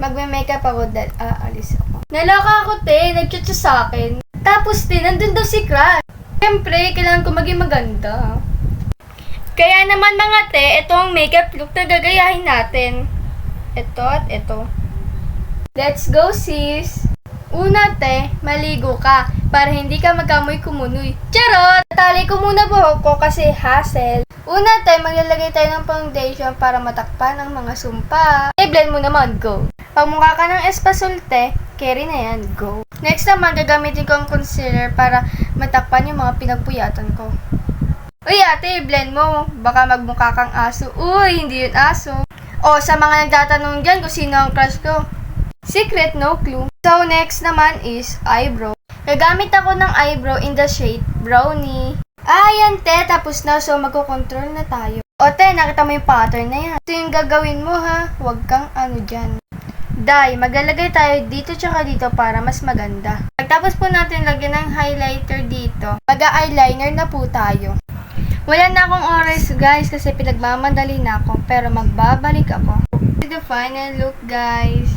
magme-makeup ako dahil aalis ako. Nalaka ako, te. Nag-chat siya sa akin. Tapos, te, nandun daw si Crush. Siyempre, kailangan ko maging maganda. Kaya naman mga te, ito ang makeup look na gagayahin natin. Ito at ito. Let's go, sis! Una, te, maligo ka para hindi ka magkamoy kumunoy. Charot! Tali ko muna buhok ko kasi hassle. Una, te, maglalagay tayo ng foundation para matakpan ang mga sumpa. I-blend mo naman, go! Pag mukha ka ng espasol, te, carry na yan, go! Next naman, gagamitin ko ang concealer para matakpan yung mga pinagpuyatan ko. Uy, ate, blend mo. Baka magmukha kang aso. Uy, hindi yun aso. O, sa mga nagtatanong dyan kung sino ang crush ko. Secret, no clue. So, next naman is eyebrow. Gagamit ako ng eyebrow in the shade brownie. Yan, te. Tapos na. So, magkocontrol na tayo. O, te, nakita mo yung pattern na yan. Ito yung gagawin mo, ha. Huwag kang dyan. Dye, maglalagay tayo dito tsaka dito para mas maganda. Pagtapos po natin lagyan ng highlighter dito, mag-eyeliner na po tayo. Wala na akong oras guys kasi pinagmamadali na ako pero magbabalik ako. The final look guys.